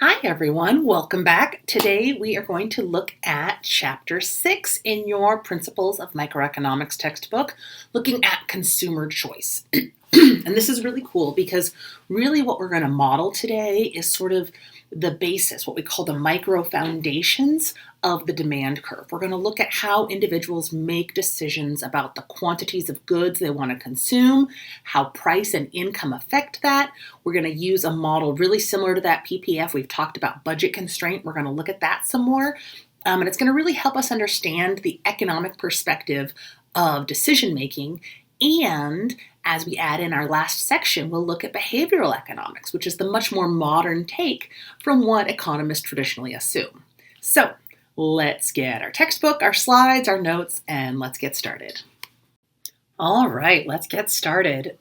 Hi everyone, welcome back. Today we are going to look at Chapter 6 in your Principles of Microeconomics textbook, looking at consumer choice. And this is really cool because really what we're going to model today is sort of the basis, what we call the micro foundations of the demand curve. We're going to look at how individuals make decisions about the quantities of goods they want to consume, how price and income affect that. We're going to use a model really similar to that PPF. We've talked about budget constraint. We're going to look at that some more. And it's going to really help us understand the economic perspective of decision making. And as we add in our last section, we'll look at behavioral economics, which is the much more modern take from what economists traditionally assume. So let's get our textbook, our slides, our notes, and let's get started. All right, let's get started.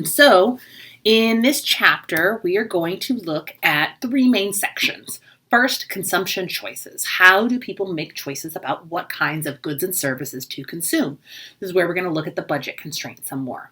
So in this chapter, we are going to look at three main sections. First, consumption choices. How do people make choices about what kinds of goods and services to consume? This is where we're going to look at the budget constraint some more.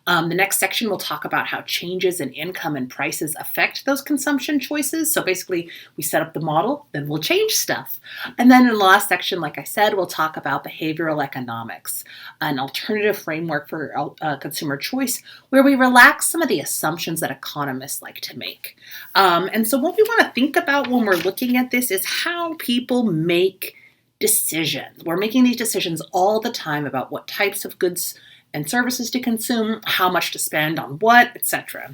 The next section will talk about how changes in income and prices affect those consumption choices. So basically, we set up the model, then we'll change stuff. And then in the last section, like I said, we'll talk about behavioral economics, an alternative framework for consumer choice, where we relax some of the assumptions that economists like to make. And so what we want to think about when we're looking at this is how people make decisions. We're making these decisions all the time about what types of goods and services to consume, how much to spend on what, etc.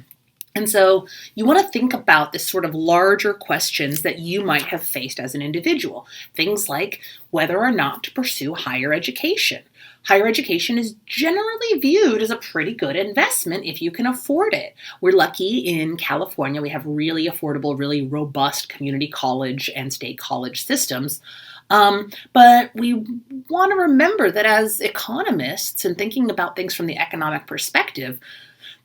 And so you want to think about this sort of larger questions that you might have faced as an individual. Things like whether or not to pursue higher education. Higher education is generally viewed as a pretty good investment if you can afford it. We're lucky in California. We have really affordable, really robust community college and state college systems. But we want to remember that as economists and thinking about things from the economic perspective,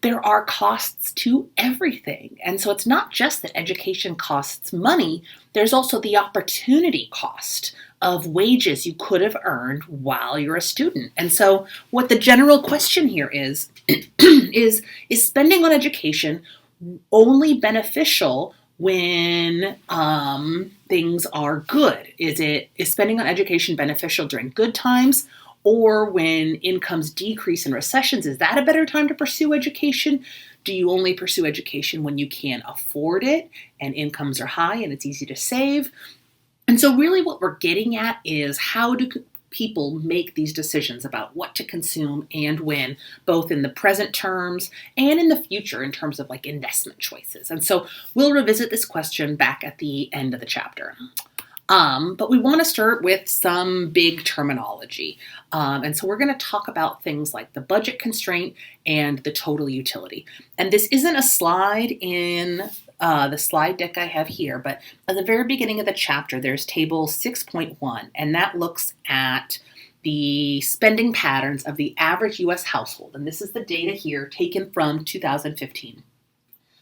there are costs to everything. And so it's not just that education costs money, there's also the opportunity cost of wages you could have earned while you're a student. And so what the general question here is, is spending on education only beneficial when things are good? Is spending on education beneficial during good times or when incomes decrease in recessions? Is that a better time to pursue education? Do you only pursue education when you can afford it and incomes are high and it's easy to save? And so really what we're getting at is how do people make these decisions about what to consume and when, both in the present terms and in the future in terms of like investment choices. And so we'll revisit this question back at the end of the chapter. But we want to start with some big terminology. And so we're going to talk about things like the budget constraint and the total utility. And this isn't a slide in the slide deck I have here, but at the very beginning of the chapter, there's table 6.1, and that looks at the spending patterns of the average U.S. household. And this is the data here taken from 2015.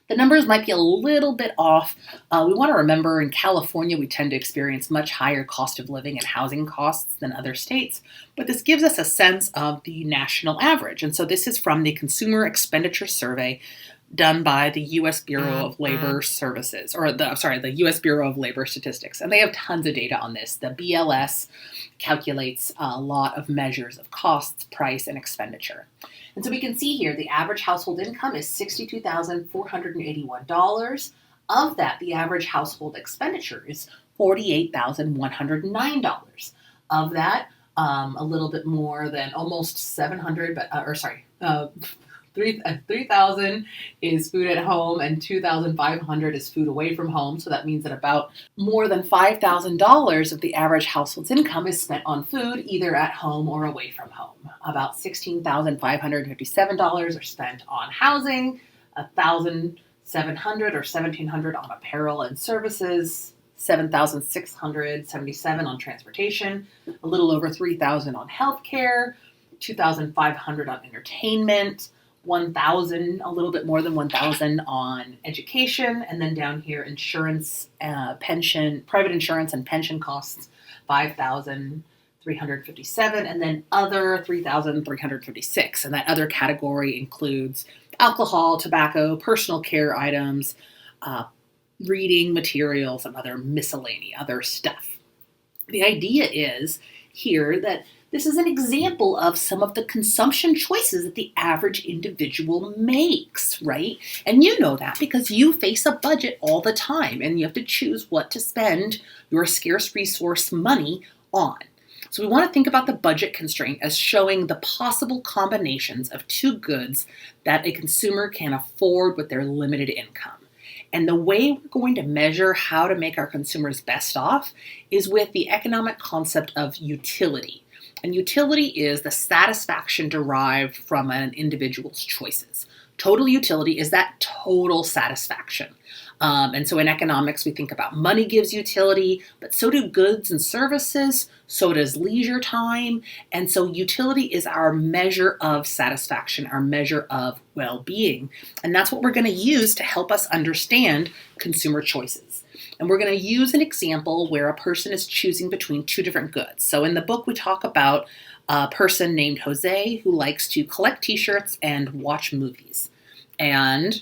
The numbers might be a little bit off. We want to remember in California, we tend to experience much higher cost of living and housing costs than other states, but this gives us a sense of the national average. And so this is from the Consumer Expenditure Survey done by the U.S. Bureau of Labor Services, or the U.S. Bureau of Labor Statistics. And they have tons of data on this. The BLS calculates a lot of measures of costs, price, and expenditure. And so we can see here the average household income is $62,481. Of that, the average household expenditure is $48,109. Of that, a little bit more than almost 700, but 3,000 is food at home and 2,500 is food away from home. So that means that about more than $5,000 of the average household's income is spent on food, either at home or away from home. About $16,557 are spent on housing, $1,700 or $1,700 on apparel and services, $7,677 on transportation, a little over $3,000 on healthcare, $2,500 on entertainment, $1,000, a little bit more than $1,000 on education, and then down here insurance, pension, private insurance and pension costs, $5,357, and then other $3,356. And that other category includes alcohol, tobacco, personal care items, reading materials and other miscellany, other stuff. The idea is here that this is an example of some of the consumption choices that the average individual makes, right? And you know that because you face a budget all the time and you have to choose what to spend your scarce resource money on. So we want to think about the budget constraint as showing the possible combinations of two goods that a consumer can afford with their limited income. And the way we're going to measure how to make our consumers best off is with the economic concept of utility. And utility is the satisfaction derived from an individual's choices. Total utility is that total satisfaction. And so in economics, we think about money gives utility, but so do goods and services, so does leisure time. And so utility is our measure of satisfaction, our measure of well-being. And that's what we're going to use to help us understand consumer choices. And we're going to use an example where a person is choosing between two different goods. So in the book, we talk about a person named Jose who likes to collect t-shirts and watch movies. And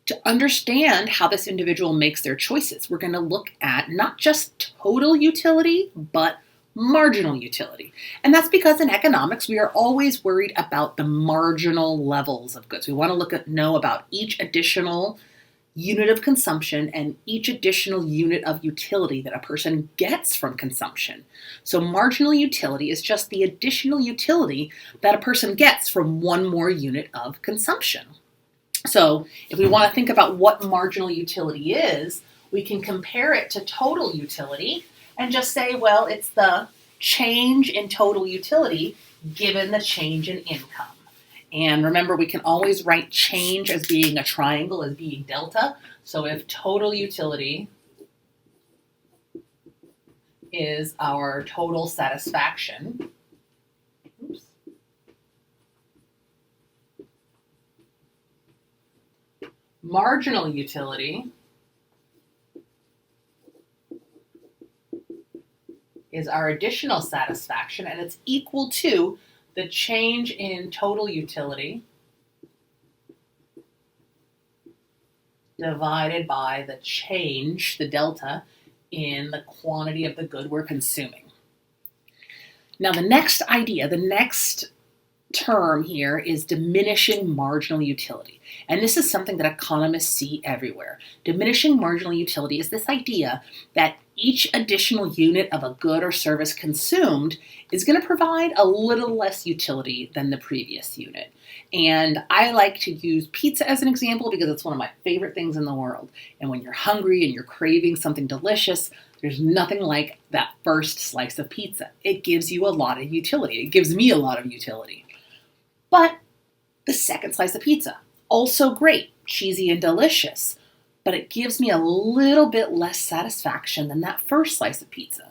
to understand how this individual makes their choices, we're going to look at not just total utility, but marginal utility. And that's because in economics, we are always worried about the marginal levels of goods. We want to know about each additional unit of consumption and each additional unit of utility that a person gets from consumption. So marginal utility is just the additional utility that a person gets from one more unit of consumption. So if we want to think about what marginal utility is, we can compare it to total utility and just say, well, it's the change in total utility given the change in income. And remember, we can always write change as being a triangle, as being delta. So if total utility is our total satisfaction, marginal utility is our additional satisfaction, and it's equal to the change in total utility divided by the change, the delta, in the quantity of the good we're consuming. Now the next idea, the next term here is diminishing marginal utility. And this is something that economists see everywhere. Diminishing marginal utility is this idea that each additional unit of a good or service consumed is going to provide a little less utility than the previous unit. And I like to use pizza as an example because it's one of my favorite things in the world. And when you're hungry and you're craving something delicious, there's nothing like that first slice of pizza. It gives you a lot of utility. It gives me a lot of utility. But the second slice of pizza, also great, cheesy and delicious, but it gives me a little bit less satisfaction than that first slice of pizza.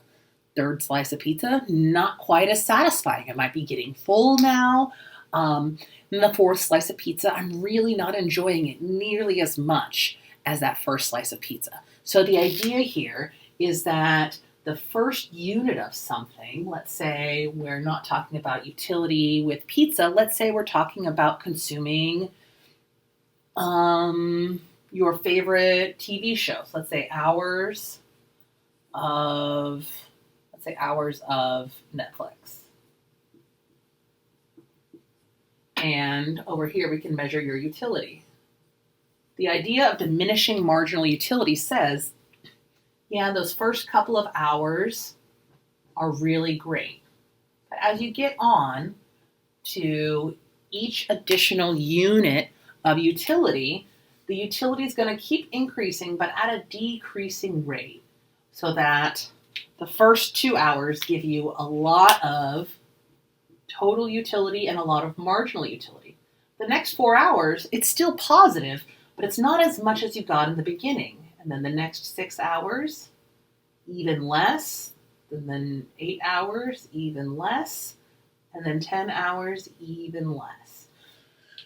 Third slice of pizza, not quite as satisfying. I might be getting full now. And the fourth slice of pizza, I'm really not enjoying it nearly as much as that first slice of pizza. So the idea here is that the first unit of something, let's say we're not talking about utility with pizza, let's say we're talking about consuming your favorite TV shows, let's say hours of Netflix. And over here we can measure your utility. The idea of diminishing marginal utility says, yeah, those first couple of hours are really great. But as you get on to each additional unit of utility, the utility is going to keep increasing, but at a decreasing rate, so that the first 2 hours give you a lot of total utility and a lot of marginal utility. The next 4 hours, it's still positive, but it's not as much as you got in the beginning. And then the next 6 hours, even less. And then 8 hours, even less. And then 10 hours, even less.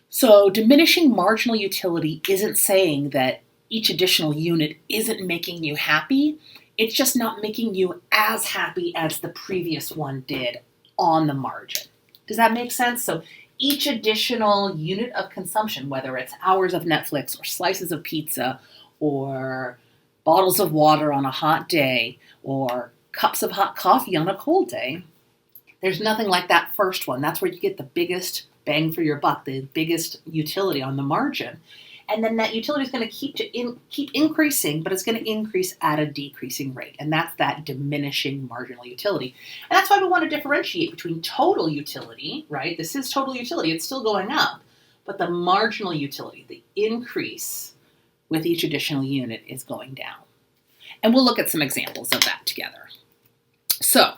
So diminishing marginal utility isn't saying that each additional unit isn't making you happy. It's just not making you as happy as the previous one did on the margin. Does that make sense? So each additional unit of consumption, whether it's hours of Netflix or slices of pizza or bottles of water on a hot day, or cups of hot coffee on a cold day. There's nothing like that first one. That's where you get the biggest bang for your buck, the biggest utility on the margin. And then that utility is going to keep increasing, but it's going to increase at a decreasing rate. And that's that diminishing marginal utility. And that's why we want to differentiate between total utility, right? This is total utility. It's still going up. But the marginal utility, the increase with each additional unit, is going down. And we'll look at some examples of that together. So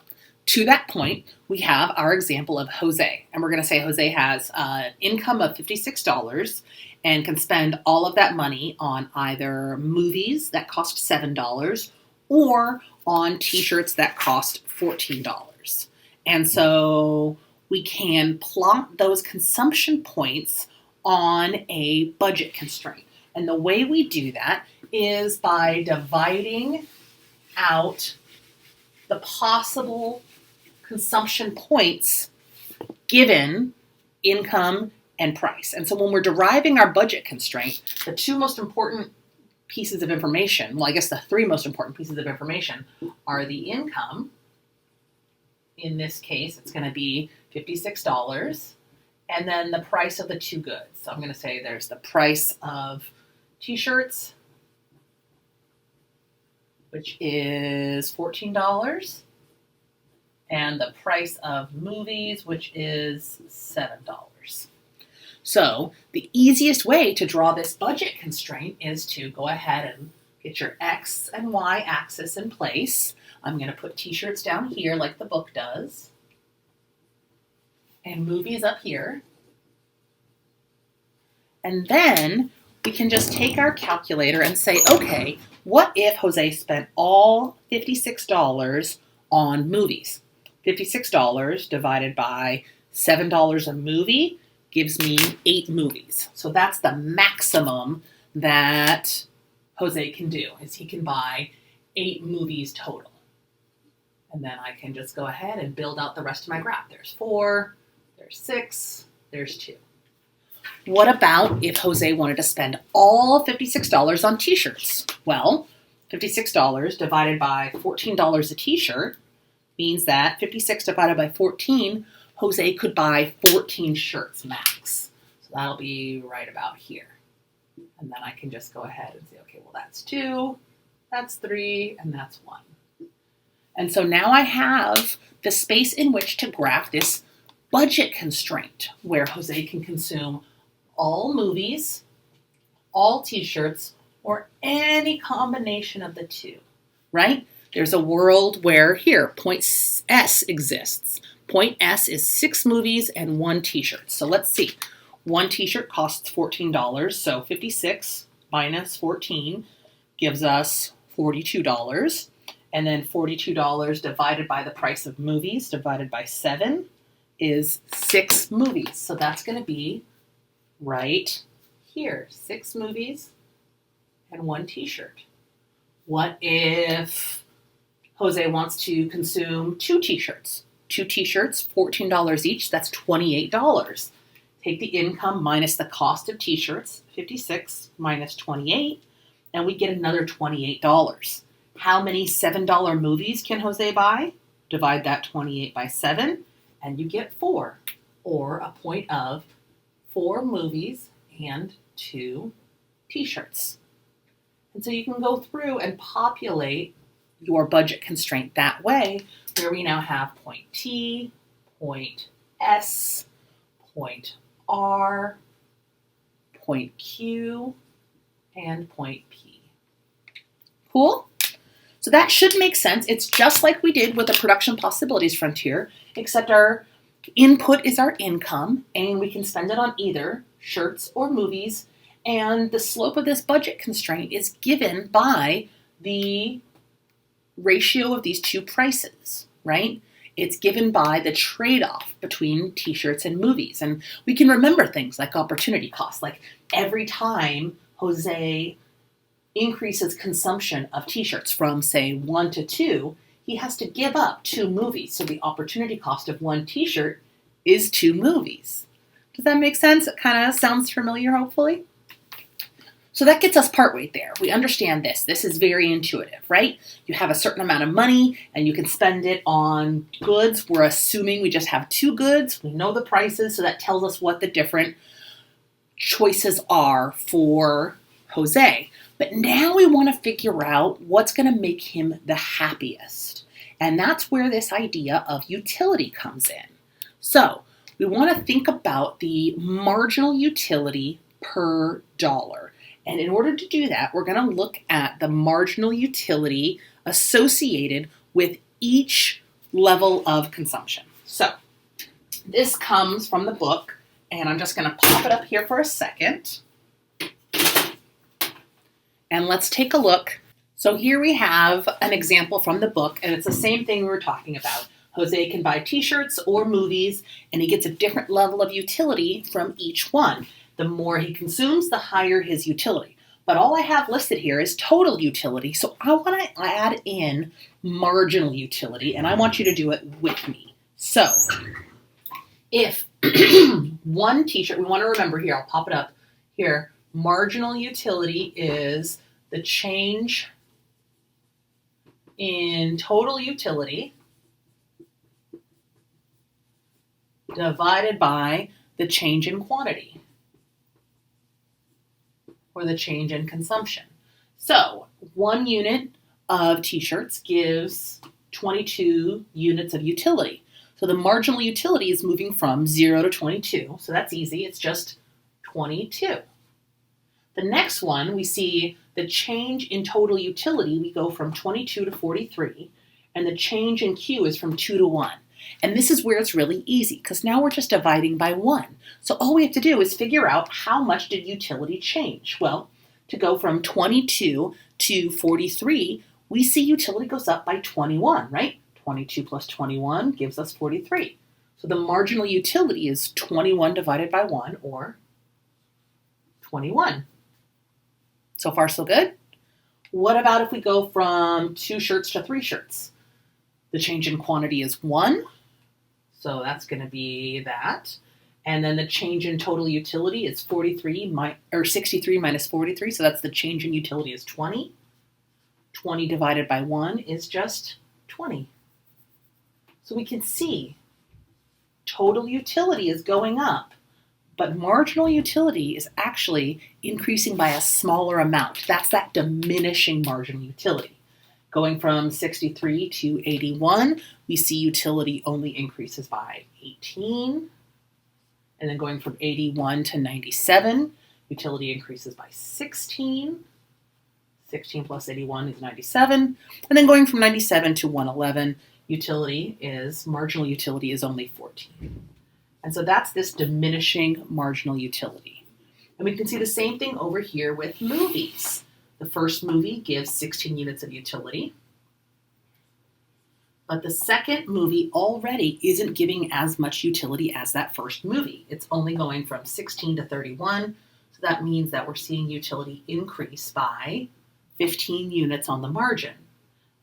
to that point, we have our example of Jose. And we're going to say Jose has an income of $56 and can spend all of that money on either movies that cost $7 or on t-shirts that cost $14. And so we can plot those consumption points on a budget constraint. And the way we do that is by dividing out the possible consumption points given income and price. And so when we're deriving our budget constraint, the two most important pieces of information, well, I guess the three most important pieces of information are the income. In this case, it's going to be $56, and then the price of the two goods. So I'm going to say there's the price of t-shirts, which is $14, and the price of movies, which is $7. So the easiest way to draw this budget constraint is to go ahead and get your X and Y axis in place. I'm going to put t-shirts down here like the book does, and movies up here. And then we can just take our calculator and say, okay, what if Jose spent all $56 on movies? $56 divided by $7 a movie gives me 8 movies. So that's the maximum that Jose can do, is he can buy 8 movies total. And then I can just go ahead and build out the rest of my graph. There's 4, there's 6, there's 2. What about if Jose wanted to spend all $56 on t-shirts? Well, $56 divided by $14 a t-shirt means that 56 divided by 14, Jose could buy 14 shirts max. So that'll be right about here. And then I can just go ahead and say, okay, well, that's 2, that's 3, and that's 1. And so now I have the space in which to graph this budget constraint where Jose can consume all movies, all t-shirts, or any combination of the two, right? There's a world where here, point S exists. Point S is 6 movies and 1 t-shirt. So let's see. 1 t-shirt costs $14, so 56 minus 14 gives us $42. And then $42 divided by the price of movies divided by 7 is 6 movies. So that's going to be right here, 6 movies and 1 t-shirt. What if Jose wants to consume 2 t-shirts? 2 t-shirts, $14 each, that's $28. Take the income minus the cost of t-shirts, 56 minus 28, and we get another $28. How many $7 movies can Jose buy? Divide that 28 by 7, and you get 4, or a point of 4 movies and 2 t-shirts. And so you can go through and populate your budget constraint that way, where we now have point T, point S, point R, point Q, and point P. Cool? So that should make sense. It's just like we did with the production possibilities frontier, except our input is our income, and we can spend it on either shirts or movies, and the slope of this budget constraint is given by the ratio of these two prices, right? It's given by the trade-off between t-shirts and movies. And we can remember things like opportunity costs, like every time Jose increases consumption of t-shirts from, say, 1 to 2, he has to give up 2 movies. So the opportunity cost of 1 t-shirt is 2 movies. Does that make sense? It kind of sounds familiar, hopefully. So that gets us partway there. We understand this. This is very intuitive, right? You have a certain amount of money and you can spend it on goods. We're assuming we just have 2 goods. We know the prices, so that tells us what the different choices are for Jose. But now we want to figure out what's going to make him the happiest. And that's where this idea of utility comes in. So we want to think about the marginal utility per dollar. And in order to do that, we're going to look at the marginal utility associated with each level of consumption. So this comes from the book, and I'm just going to pop it up here for a second. And let's take a look. So here we have an example from the book, and it's the same thing we were talking about. Jose can buy t-shirts or movies, and he gets a different level of utility from each one. The more he consumes, the higher his utility. But all I have listed here is total utility, so I want to add in marginal utility, and I want you to do it with me. So if one t-shirt, we want to remember here, I'll pop it up here, marginal utility is the change in total utility divided by the change in quantity, or the change in consumption. So 1 unit of t-shirts gives 22 units of utility. So the marginal utility is moving from 0 to 22. So that's easy. It's just 22. The next one, we see the change in total utility. We go from 22 to 43. And the change in Q is from 2 to 1. And this is where it's really easy, because now we're just dividing by 1. So all we have to do is figure out how much did utility change. Well, to go from 22 to 43, we see utility goes up by 21, right? 22 plus 21 gives us 43. So the marginal utility is 21 divided by 1, or 21. So far, so good? What about if we go from 2 shirts to 3 shirts? The change in quantity is 1. So that's going to be that. And then the change in total utility is 63 minus 43. So that's the change in utility is 20. 20 divided by 1 is just 20. So we can see total utility is going up, but marginal utility is actually increasing by a smaller amount. That's that diminishing marginal utility. Going from 63 to 81, we see utility only increases by 18. And then going from 81 to 97, utility increases by 16. 16 plus 81 is 97. And then going from 97 to 111, marginal utility is only 14. And so that's this diminishing marginal utility. And we can see the same thing over here with movies. The first movie gives 16 units of utility. But the second movie already isn't giving as much utility as that first movie. It's only going from 16 to 31. So that means that we're seeing utility increase by 15 units on the margin.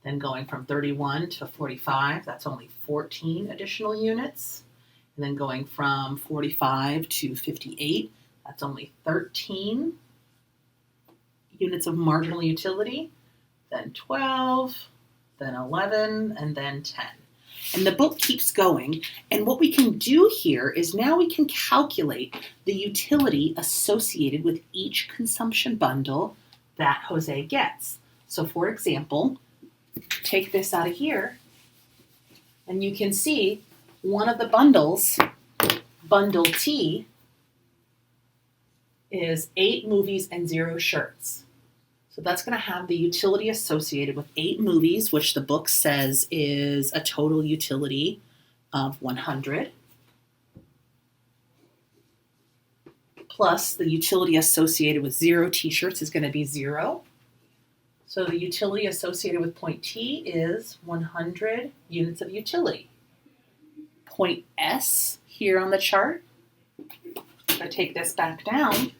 Then going from 31 to 45, that's only 14 additional units. And then going from 45 to 58, that's only 13 units of marginal utility, then 12, then 11, and then 10. And the book keeps going. And what we can do here is now we can calculate the utility associated with each consumption bundle that Jose gets. So for example, take this out of here, and you can see one of the bundles, bundle T, is 8 movies and 0 shirts. So that's going to have the utility associated with 8 movies, which the book says is a total utility of 100, plus the utility associated with 0 t-shirts is going to be 0. So the utility associated with point T is 100 units of utility. Point S here on the chart, if I take this back down,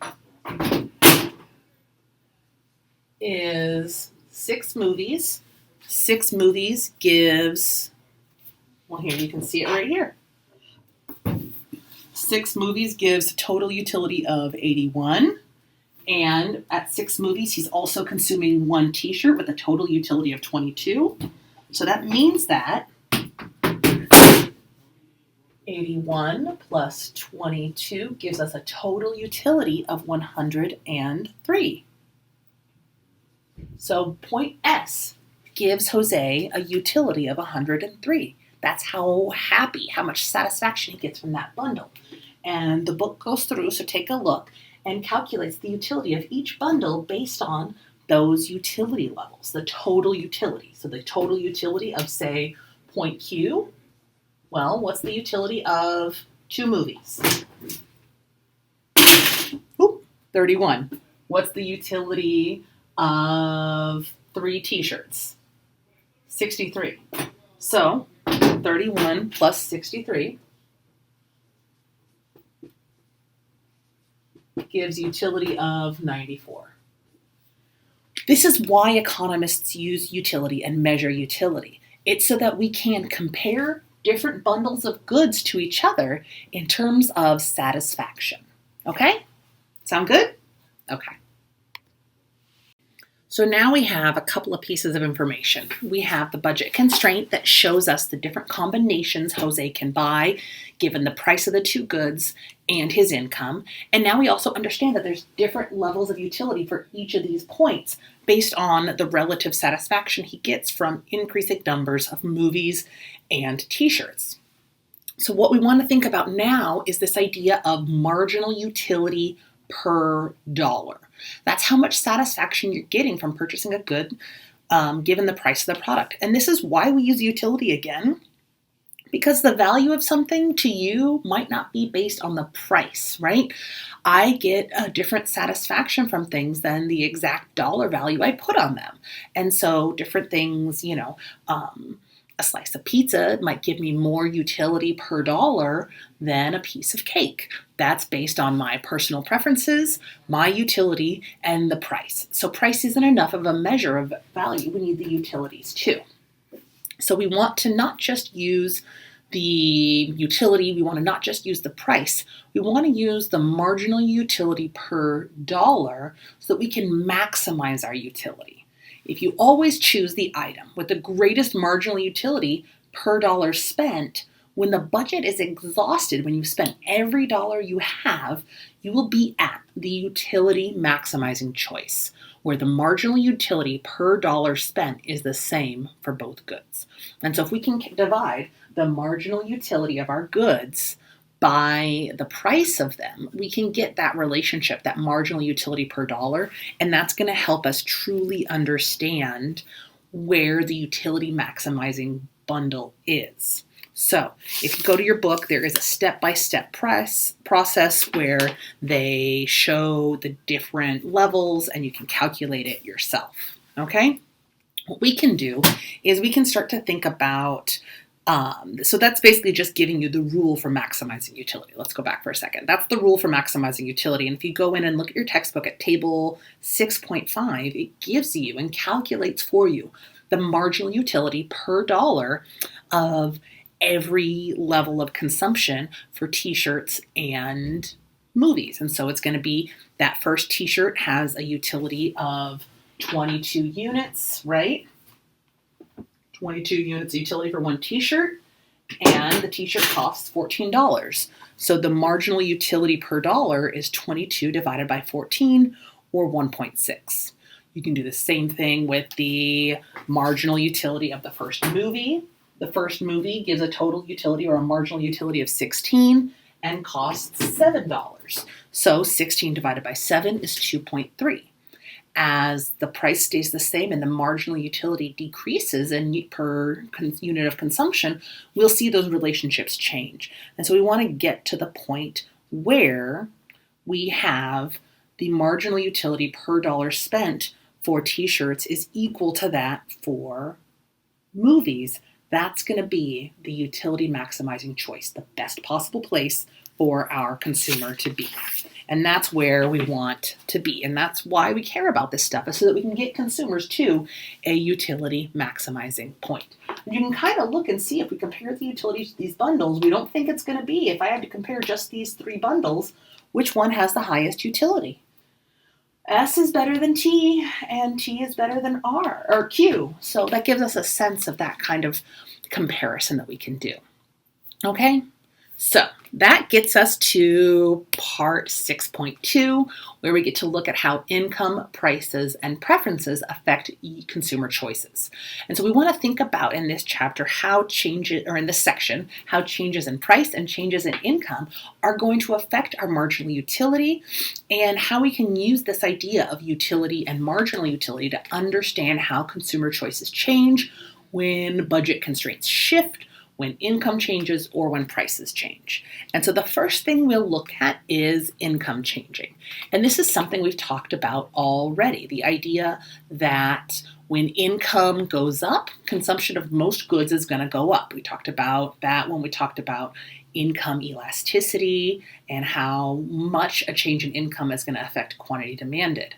is 6 movies. 6 movies gives, well, here you can see it right here. 6 movies gives a total utility of 81. And at 6 movies, he's also consuming 1 t-shirt with a total utility of 22. So that means that 81 plus 22 gives us a total utility of 103. So point S gives Jose a utility of 103. That's how happy, how much satisfaction he gets from that bundle. And the book goes through, so take a look, and calculates the utility of each bundle based on those utility levels, the total utility. So the total utility of, say, point Q, well, what's the utility of 2 movies? Oop, 31. What's the utility of 3 t-shirts? 63. So 31 plus 63 gives utility of 94. This is why economists use utility and measure utility. It's so that we can compare different bundles of goods to each other in terms of satisfaction. Okay? Sound good? Okay. So now we have a couple of pieces of information. We have the budget constraint that shows us the different combinations Jose can buy given the price of the 2 goods and his income. And now we also understand that there's different levels of utility for each of these points based on the relative satisfaction he gets from increasing numbers of movies and t-shirts. So what we want to think about now is this idea of marginal utility per dollar. That's how much satisfaction you're getting from purchasing a good given the price of the product. And this is why we use utility again, because the value of something to you might not be based on the price, right? I get a different satisfaction from things than the exact dollar value I put on them. And so different things, a slice of pizza might give me more utility per dollar than a piece of cake. That's based on my personal preferences, my utility, and the price. So price isn't enough of a measure of value. We need the utilities too. So we want to not just use the utility, we want to not just use the price, we want to use the marginal utility per dollar so that we can maximize our utility. If you always choose the item with the greatest marginal utility per dollar spent, when the budget is exhausted, when you've spent every dollar you have, you will be at the utility maximizing choice, where the marginal utility per dollar spent is the same for both goods. And so if we can divide the marginal utility of our goods by the price of them, we can get that relationship, that marginal utility per dollar, and that's going to help us truly understand where the utility maximizing bundle is. So if you go to your book, there is a step-by-step process where they show the different levels and you can calculate it yourself, okay? What we can do is we can start to think about so that's basically just giving you the rule for maximizing utility. Let's go back for a second. That's the rule for maximizing utility. And if you go in and look at your textbook at table 6.5, it gives you and calculates for you the marginal utility per dollar of every level of consumption for t-shirts and movies. And so it's going to be that first t-shirt has a utility of 22 units, right? 22 units utility for 1 t-shirt, and the t-shirt costs $14. So the marginal utility per dollar is 22 divided by 14, or 1.6. You can do the same thing with the marginal utility of the first movie. The first movie gives a total utility or a marginal utility of 16 and costs $7. So 16 divided by 7 is 2.3. As the price stays the same and the marginal utility decreases per unit of consumption, we'll see those relationships change. And so we want to get to the point where we have the marginal utility per dollar spent for t-shirts is equal to that for movies. That's going to be the utility maximizing choice, the best possible place for our consumer to be. And that's where we want to be. And that's why we care about this stuff, is so that we can get consumers to a utility maximizing point. And you can kind of look and see if we compare the utilities to these bundles, we don't think it's going to be, if I had to compare just these 3 bundles, which one has the highest utility? S is better than T, and T is better than R or Q. So that gives us a sense of that kind of comparison that we can do. Okay, so that gets us to part 6.2, where we get to look at how income, prices, and preferences affect consumer choices. And so we want to think about in this chapter how changes, or in this section, how changes in price and changes in income are going to affect our marginal utility, and how we can use this idea of utility and marginal utility to understand how consumer choices change when budget constraints shift, when income changes, or when prices change. And so the first thing we'll look at is income changing. And this is something we've talked about already, the idea that when income goes up, consumption of most goods is going to go up. We talked about that when we talked about income elasticity and how much a change in income is going to affect quantity demanded.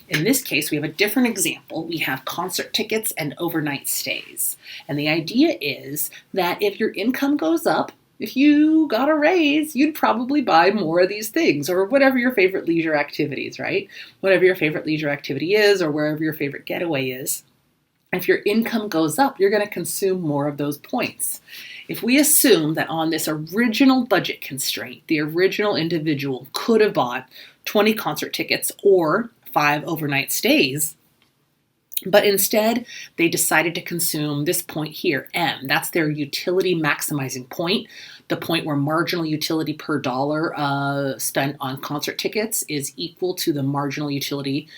In this case, we have a different example. We have concert tickets and overnight stays. And the idea is that if your income goes up, if you got a raise, you'd probably buy more of these things, or whatever your favorite leisure activities, right? Whatever your favorite leisure activity is, or wherever your favorite getaway is. If your income goes up, you're going to consume more of those points. If we assume that on this original budget constraint, the original individual could have bought 20 concert tickets or 5 overnight stays, but instead they decided to consume this point here, M. That's their utility maximizing point, the point where marginal utility per dollar spent on concert tickets is equal to the marginal utility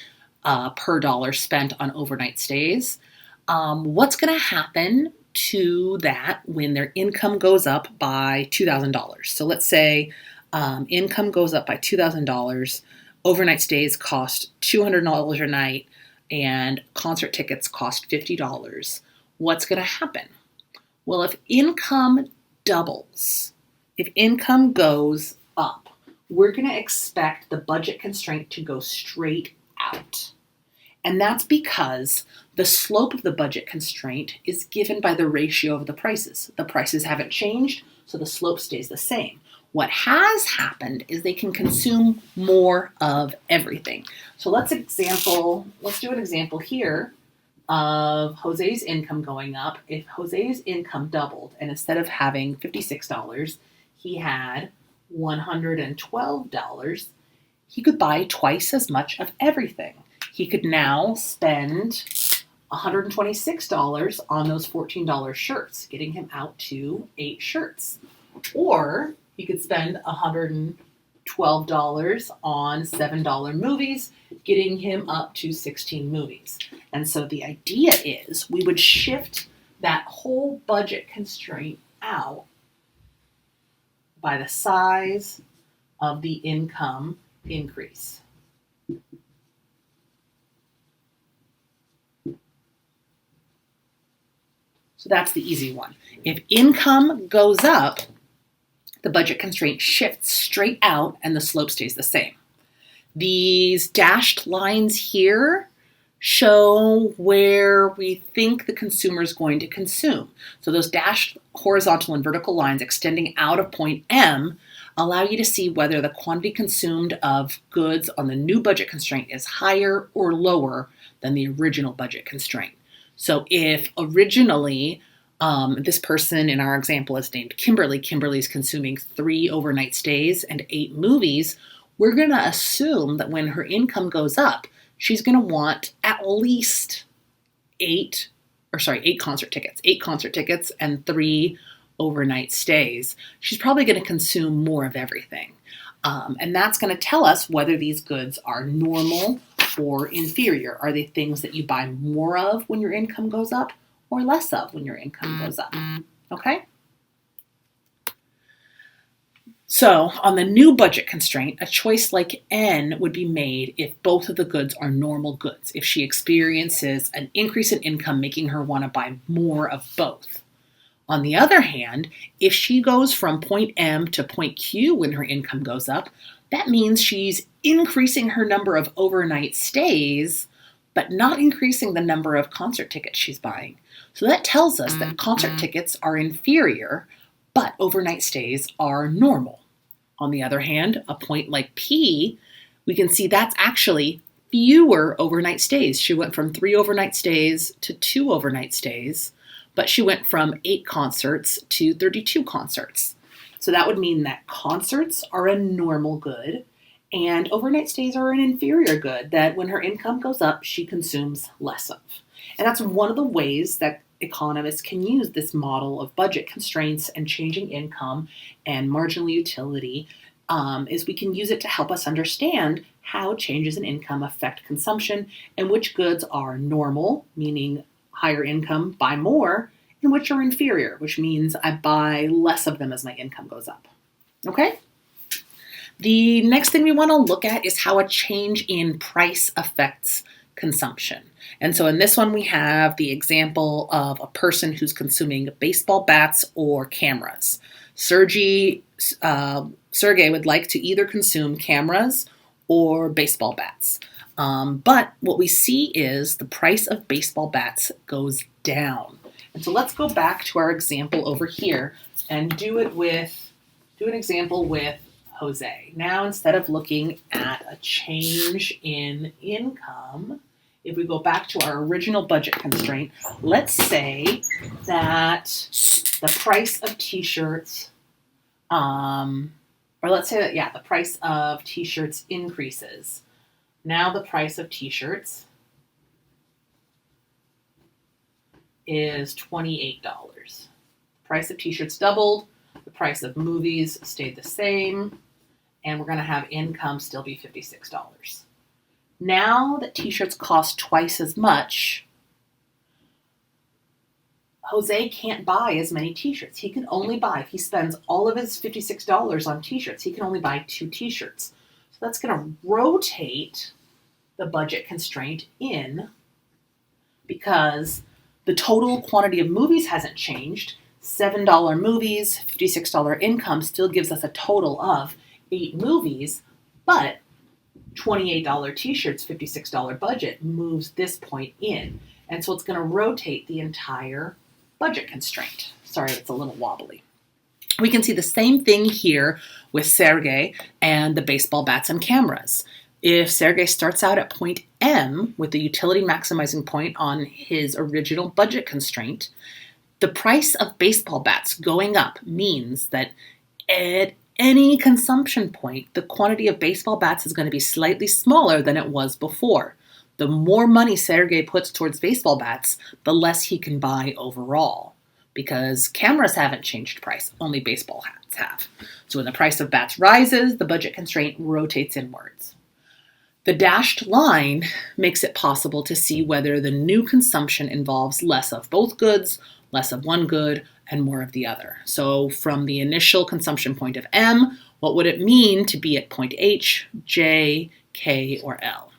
per dollar spent on overnight stays. What's going to happen to that when their income goes up by $2,000? So let's say income goes up by $2,000, overnight stays cost $200 a night, and concert tickets cost $50. What's going to happen? Well, if income doubles, if income goes up, we're going to expect the budget constraint to go straight out. And that's because the slope of the budget constraint is given by the ratio of the prices. The prices haven't changed, so the slope stays the same. What has happened is they can consume more of everything. So let's do an example here of Jose's income going up. If Jose's income doubled, and instead of having $56, he had $112, he could buy twice as much of everything. He could now spend $126 on those $14 shirts, getting him out to 8 shirts. Or he could spend $112 on $7 movies, getting him up to 16 movies. And so the idea is we would shift that whole budget constraint out by the size of the income increase. So that's the easy one. If income goes up, the budget constraint shifts straight out and the slope stays the same. These dashed lines here show where we think the consumer is going to consume. So those dashed horizontal and vertical lines extending out of point M allow you to see whether the quantity consumed of goods on the new budget constraint is higher or lower than the original budget constraint. So if originally this person in our example is named Kimberly, Kimberly's consuming 3 overnight stays and 8 movies, we're going to assume that when her income goes up, she's going to want at least 8 concert tickets and 3 overnight stays. She's probably going to consume more of everything. And that's going to tell us whether these goods are normal or inferior. Are they things that you buy more of when your income goes up or less of when your income goes up? Okay? So on the new budget constraint, a choice like N would be made if both of the goods are normal goods, if she experiences an increase in income making her want to buy more of both. On the other hand, if she goes from point M to point Q when her income goes up, that means she's increasing her number of overnight stays, but not increasing the number of concert tickets she's buying. So that tells us that concert tickets are inferior, but overnight stays are normal. On the other hand, a point like P, we can see that's actually fewer overnight stays. She went from 3 overnight stays to 2 overnight stays, but she went from 8 concerts to 32 concerts. So that would mean that concerts are a normal good and overnight stays are an inferior good that when her income goes up, she consumes less of. And that's one of the ways that economists can use this model of budget constraints and changing income and marginal utility is we can use it to help us understand how changes in income affect consumption and which goods are normal, meaning higher income buy more, and which are inferior, which means I buy less of them as my income goes up. Okay? The next thing we want to look at is how a change in price affects consumption. And so in this one, we have the example of a person who's consuming baseball bats or cameras. Sergey would like to either consume cameras or baseball bats. But what we see is the price of baseball bats goes down. And so let's go back to our example over here and do an example with Jose. Now, instead of looking at a change in income, if we go back to our original budget constraint, let's say that the price of t-shirts, the price of t-shirts increases. Now the price of t-shirts is $28. The price of t-shirts doubled, the price of movies stayed the same, and we're going to have income still be $56. Now that t-shirts cost twice as much, Jose can't buy as many t-shirts. He can only buy, if he spends all of his $56 on t-shirts, he can only buy 2 t-shirts. So that's going to rotate the budget constraint in because the total quantity of movies hasn't changed. $7 movies, $56 income still gives us a total of 8 movies, but $28 t-shirts, $56 budget moves this point in. And so it's going to rotate the entire budget constraint. Sorry, it's a little wobbly. We can see the same thing here with Sergey and the baseball bats and cameras. If Sergey starts out at point M with the utility maximizing point on his original budget constraint, the price of baseball bats going up means that at any consumption point, the quantity of baseball bats is going to be slightly smaller than it was before. The more money Sergey puts towards baseball bats, the less he can buy overall, because cameras haven't changed price, only baseball bats have. So when the price of bats rises, the budget constraint rotates inwards. The dashed line makes it possible to see whether the new consumption involves less of both goods, less of one good, and more of the other. So from the initial consumption point of M, what would it mean to be at point H, J, K, or L?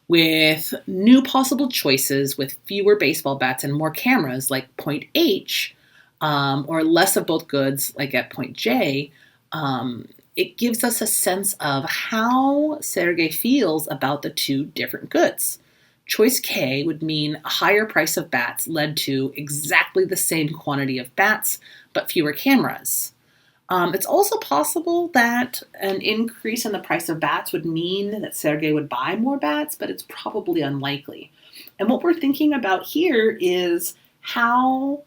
With new possible choices with fewer baseball bats and more cameras like point H, or less of both goods like at point J, it gives us a sense of how Sergey feels about the 2 different goods. Choice K would mean a higher price of bats led to exactly the same quantity of bats, but fewer cameras. It's also possible that an increase in the price of bats would mean that Sergey would buy more bats, but it's probably unlikely. And what we're thinking about here is how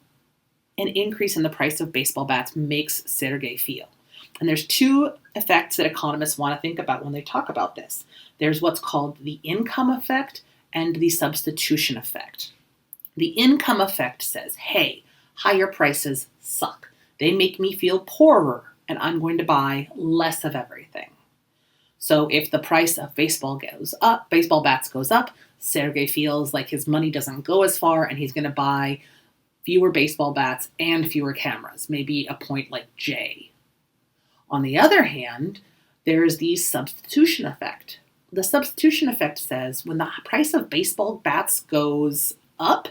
an increase in the price of baseball bats makes Sergey feel. And there's 2 effects that economists want to think about when they talk about this. There's what's called the income effect and the substitution effect. The income effect says, hey, higher prices suck. They make me feel poorer, and I'm going to buy less of everything. So if the price of baseball bats goes up, Sergey feels like his money doesn't go as far, and he's going to buy fewer baseball bats and fewer cameras, maybe a point like J. On the other hand, there's the substitution effect. The substitution effect says when the price of baseball bats goes up,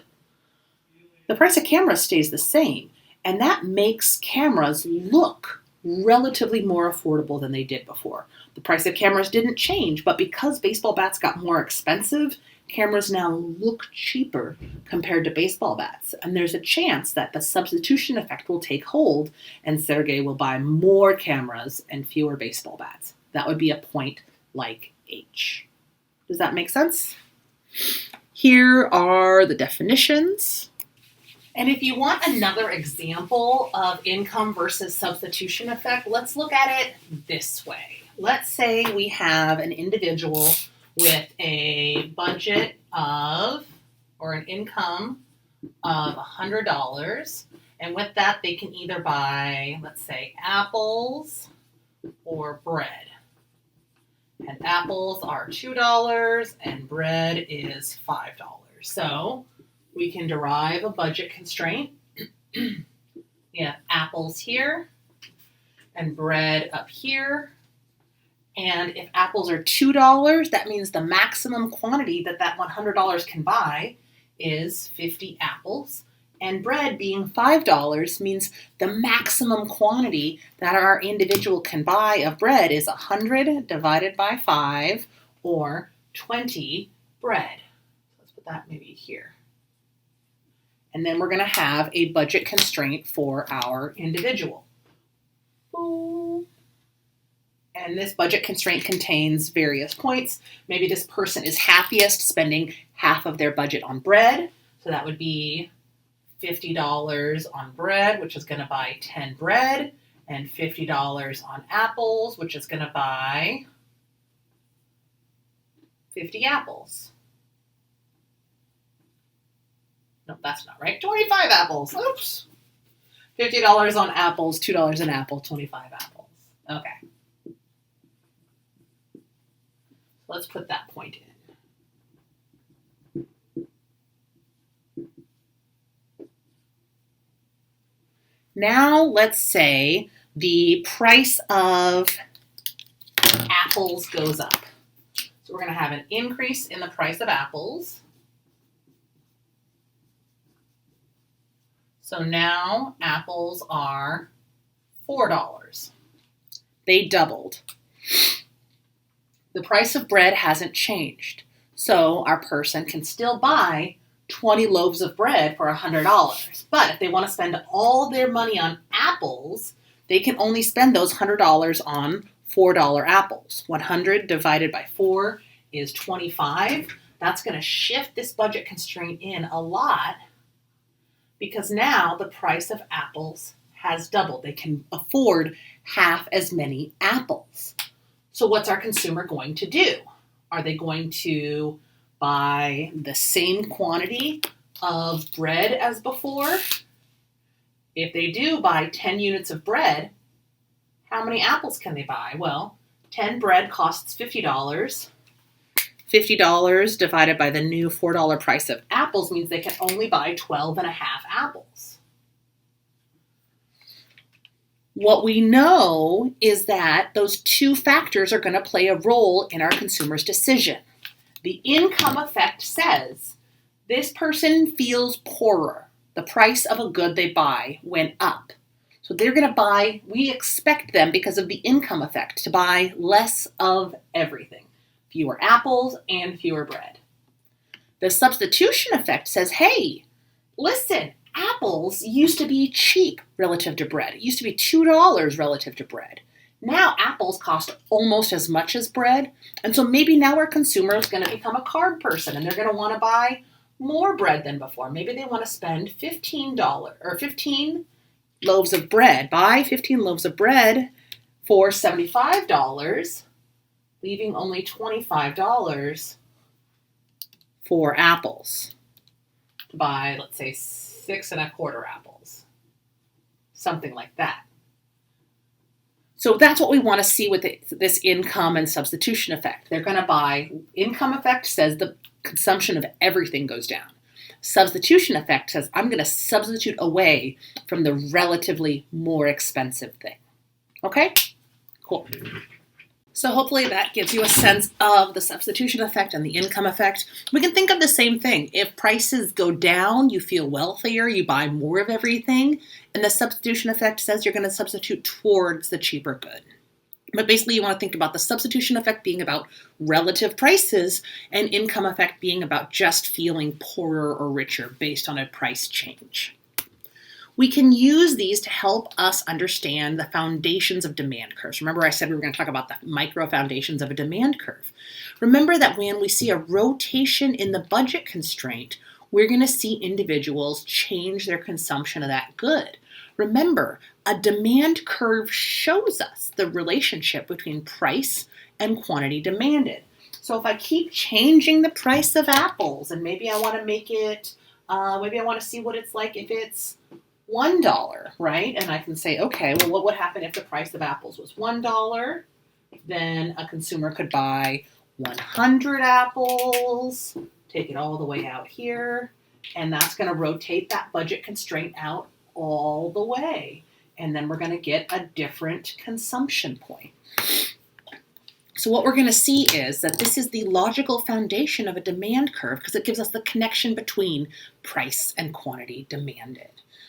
the price of cameras stays the same. And that makes cameras look relatively more affordable than they did before. The price of cameras didn't change, but because baseball bats got more expensive, cameras now look cheaper compared to baseball bats. And there's a chance that the substitution effect will take hold and Sergey will buy more cameras and fewer baseball bats. That would be a point like H. Does that make sense? Here are the definitions. And if you want another example of income versus substitution effect, let's look at it this way. Let's say we have an individual with a budget of, or an income of $100. And with that, they can either buy, let's say, apples or bread. And apples are $2 and bread is $5. So we can derive a budget constraint. We have apples here and bread up here. And if apples are $2, that means the maximum quantity that $100 can buy is 50 apples. And bread being $5 means the maximum quantity that our individual can buy of bread is 100 divided by 5, or 20 bread. Let's put that maybe here. And then we're going to have a budget constraint for our individual. And this budget constraint contains various points. Maybe this person is happiest spending half of their budget on bread. So that would be $50 on bread, which is going to buy 10 bread, and $50 on apples, which is going to buy 50 apples. No, that's not right. 25 apples. Oops. $50 on apples, $2 an apple, 25 apples. Okay. Let's put that point in. Now let's say the price of apples goes up. So we're going to have an increase in the price of apples. So now apples are $4. They doubled. The price of bread hasn't changed. So our person can still buy 20 loaves of bread for $100. But if they want to spend all their money on apples, they can only spend those $100 on $4 apples. 100 divided by 4 is 25. That's going to shift this budget constraint in a lot, because now the price of apples has doubled. They can afford half as many apples. So what's our consumer going to do? Are they going to buy the same quantity of bread as before? If they do buy 10 units of bread, how many apples can they buy? Well, 10 bread costs $50. $50 divided by the new $4 price of apples means they can only buy 12 and a half apples. What we know is that those two factors are going to play a role in our consumer's decision. The income effect says this person feels poorer. The price of a good they buy went up. So they're going to buy, we expect them, because of the income effect, to buy less of everything. Fewer apples and fewer bread. The substitution effect says, hey, listen, apples used to be cheap relative to bread. It used to be $2 relative to bread. Now apples cost almost as much as bread. And so maybe now our consumer is going to become a carb person and they're going to want to buy more bread than before. Maybe they want to spend $15 or 15 loaves of bread. Buy 15 loaves of bread for $75. Leaving only $25 for apples to buy, let's say, 6 1/4 apples, something like that. So that's what we want to see with this income and substitution effect. They're going to buy, income effect says the consumption of everything goes down. Substitution effect says I'm going to substitute away from the relatively more expensive thing. Okay? Cool. So hopefully that gives you a sense of the substitution effect and the income effect. We can think of the same thing. If prices go down, you feel wealthier, you buy more of everything, and the substitution effect says you're going to substitute towards the cheaper good. But basically you want to think about the substitution effect being about relative prices and income effect being about just feeling poorer or richer based on a price change. We can use these to help us understand the foundations of demand curves. Remember I said we were going to talk about the micro foundations of a demand curve. Remember that when we see a rotation in the budget constraint, we're going to see individuals change their consumption of that good. Remember, a demand curve shows us the relationship between price and quantity demanded. So if I keep changing the price of apples, and maybe I want to make it, maybe I want to see what it's like if it's $1, right? And I can say, okay, well, what would happen if the price of apples was $1? Then a consumer could buy 100 apples, take it all the way out here, and that's going to rotate that budget constraint out all the way. And then we're going to get a different consumption point. So what we're going to see is that this is the logical foundation of a demand curve because it gives us the connection between price and quantity demanded.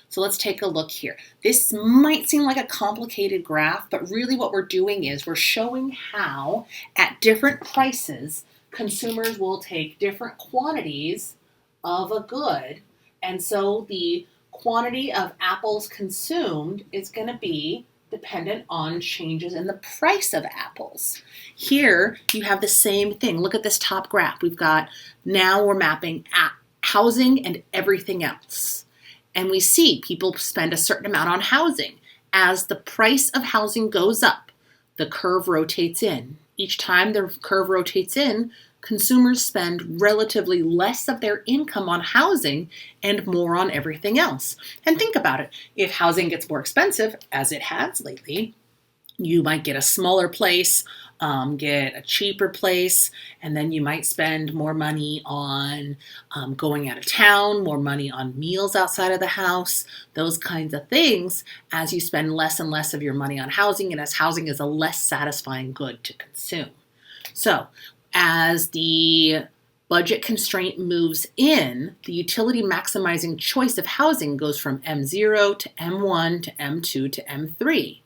So let's take a look here. This might seem like a complicated graph, but really what we're doing is we're showing how at different prices, consumers will take different quantities of a good. And so the quantity of apples consumed is going to be dependent on changes in the price of apples. Here you have the same thing. Look at this top graph. Now we're mapping at housing and everything else. And we see people spend a certain amount on housing. As the price of housing goes up, the curve rotates in. Each time the curve rotates in, consumers spend relatively less of their income on housing and more on everything else. And think about it. If housing gets more expensive, as it has lately, you might get a smaller place, get a cheaper place, and then you might spend more money on going out of town, more money on meals outside of the house, those kinds of things, as you spend less and less of your money on housing, and as housing is a less satisfying good to consume. So, as the budget constraint moves in, the utility maximizing choice of housing goes from M0 to M1 to M2 to M3.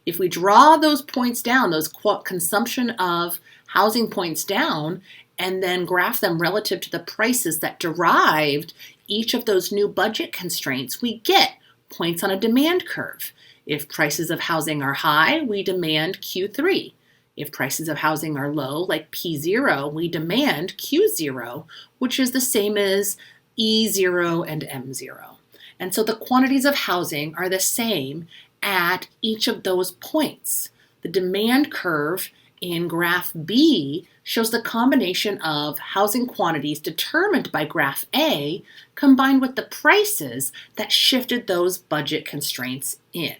If we draw those points down, those consumption of housing points down, and then graph them relative to the prices that derived each of those new budget constraints, we get points on a demand curve. If prices of housing are high, we demand Q3. If prices of housing are low, like P0, we demand Q0, which is the same as E0 and M0. And so the quantities of housing are the same at each of those points. The demand curve in graph B shows the combination of housing quantities determined by graph A combined with the prices that shifted those budget constraints in.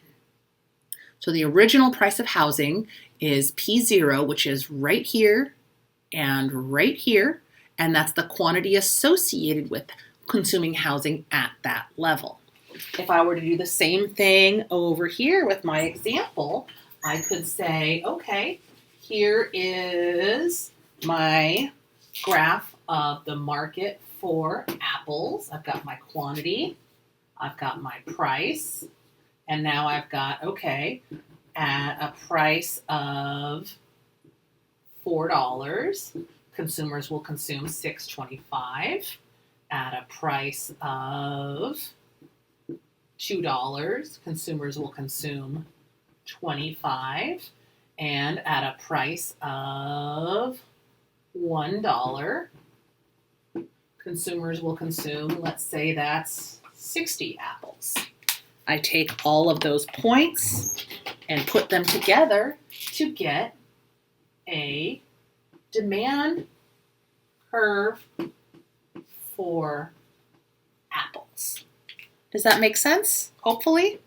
So the original price of housing is P0, which is right here and right here, and that's the quantity associated with consuming housing at that level. If I were to do the same thing over here with my example, I could say, okay, here is my graph of the market for apples. I've got my quantity, I've got my price, and now I've got, okay, at a price of $4, consumers will consume $6.25. At a price of $2, consumers will consume $25. And at a price of $1, consumers will consume, let's say that's 60 apples. I take all of those points and put them together to get a demand curve for apples. Does that make sense? Hopefully.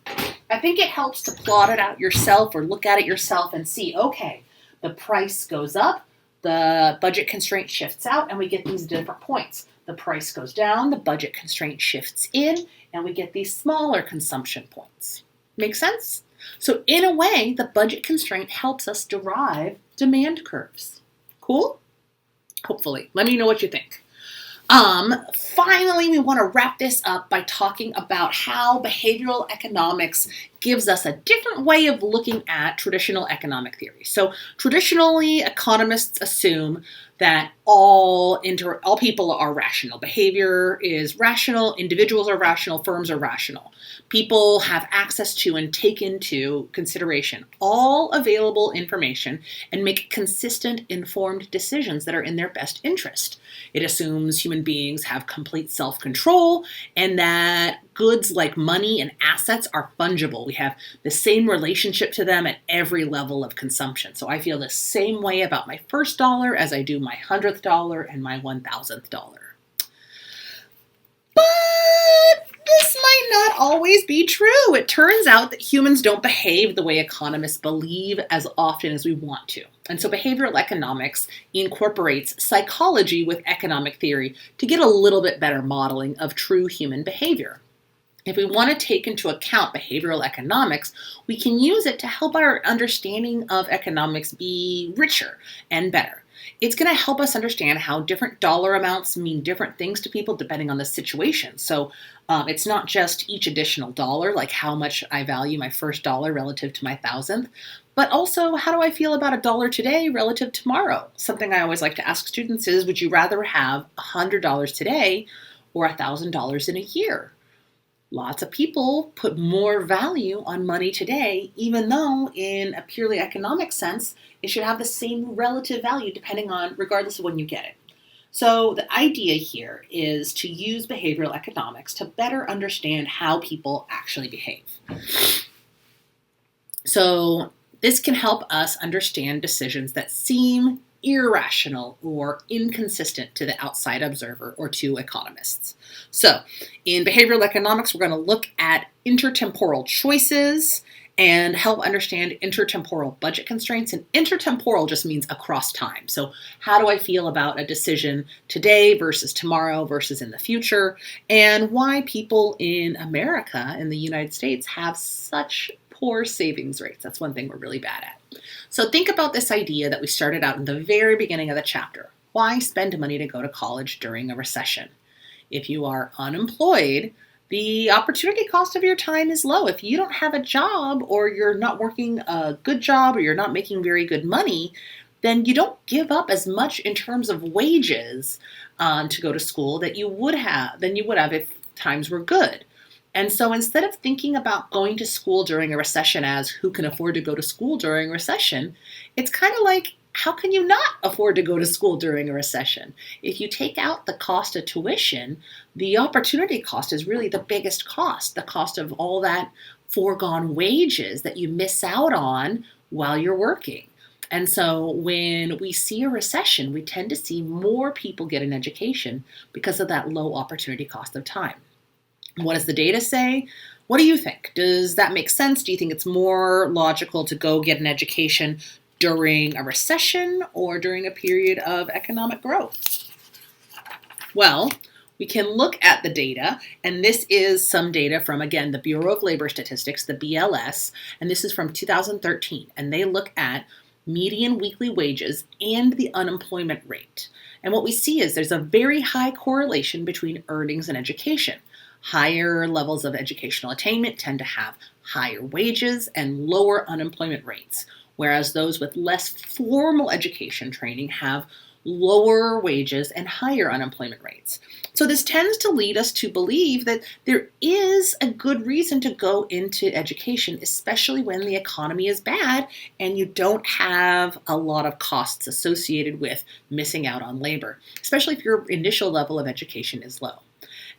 I think it helps to plot it out yourself or look at it yourself and see, okay, the price goes up, the budget constraint shifts out, and we get these different points. The price goes down, the budget constraint shifts in, and we get these smaller consumption points. Make sense? So in a way, the budget constraint helps us derive demand curves. Cool? Hopefully. Let me know what you think. Finally, we want to wrap this up by talking about how behavioral economics gives us a different way of looking at traditional economic theory. So traditionally, economists assume that all people are rational. Behavior is rational. Individuals are rational. Firms are rational. People have access to and take into consideration all available information and make consistent, informed decisions that are in their best interest. It assumes human beings have complete self-control and that goods like money and assets are fungible. We have the same relationship to them at every level of consumption. So I feel the same way about my first dollar as I do my $100th and my $1,000. But this might not always be true. It turns out that humans don't behave the way economists believe as often as we want to. And so behavioral economics incorporates psychology with economic theory to get a little bit better modeling of true human behavior. If we want to take into account behavioral economics, we can use it to help our understanding of economics be richer and better. It's going to help us understand how different dollar amounts mean different things to people depending on the situation. So it's not just each additional dollar, like how much I value my first dollar relative to my 1,000th, but also how do I feel about $1 today relative to tomorrow? Something I always like to ask students is, would you rather have $100 today or $1,000 in a year? Lots of people put more value on money today, even though in a purely economic sense, it should have the same relative value regardless of when you get it. So the idea here is to use behavioral economics to better understand how people actually behave. So this can help us understand decisions that seem irrational or inconsistent to the outside observer or to economists. So in behavioral economics, we're going to look at intertemporal choices and help understand intertemporal budget constraints. And intertemporal just means across time. So how do I feel about a decision today versus tomorrow versus in the future, and why people in America, in the United States, have such poor savings rates. That's one thing we're really bad at. So think about this idea that we started out in the very beginning of the chapter. Why spend money to go to college during a recession? If you are unemployed, the opportunity cost of your time is low. If you don't have a job, or you're not working a good job, or you're not making very good money, then you don't give up as much in terms of wages to go to school than you would have if times were good. And so instead of thinking about going to school during a recession as who can afford to go to school during a recession, it's kind of like, how can you not afford to go to school during a recession? If you take out the cost of tuition, the opportunity cost is really the biggest cost, the cost of all that foregone wages that you miss out on while you're working. And so when we see a recession, we tend to see more people get an education because of that low opportunity cost of time. What does the data say? What do you think? Does that make sense? Do you think it's more logical to go get an education during a recession or during a period of economic growth? Well, we can look at the data, and this is some data from, again, the Bureau of Labor Statistics, the BLS, and this is from 2013, and they look at median weekly wages and the unemployment rate. And what we see is there's a very high correlation between earnings and education. Higher levels of educational attainment tend to have higher wages and lower unemployment rates, whereas those with less formal education training have lower wages and higher unemployment rates. So this tends to lead us to believe that there is a good reason to go into education, especially when the economy is bad and you don't have a lot of costs associated with missing out on labor, especially if your initial level of education is low.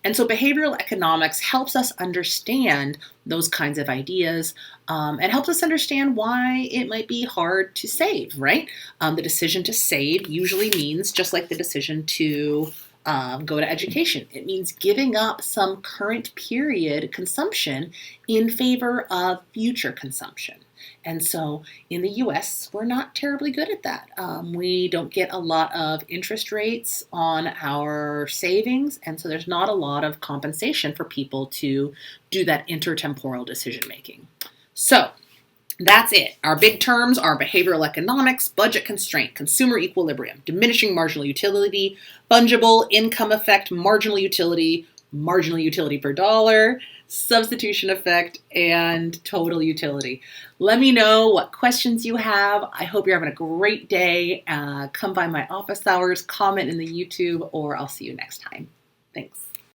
And so behavioral economics helps us understand those kinds of ideas and helps us understand why it might be hard to save, right? The decision to save usually means, just like the decision to go to education, it means giving up some current period consumption in favor of future consumption. And so in the US, we're not terribly good at that. We don't get a lot of interest rates on our savings, and so there's not a lot of compensation for people to do that intertemporal decision making. So that's it. Our big terms are behavioral economics, budget constraint, consumer equilibrium, diminishing marginal utility, fungible income effect, marginal utility, marginal utility per dollar, substitution effect, and total utility. Let me know what questions you have. I hope you're having a great day. Come by my office hours, comment in the YouTube, or I'll see you next time. Thanks.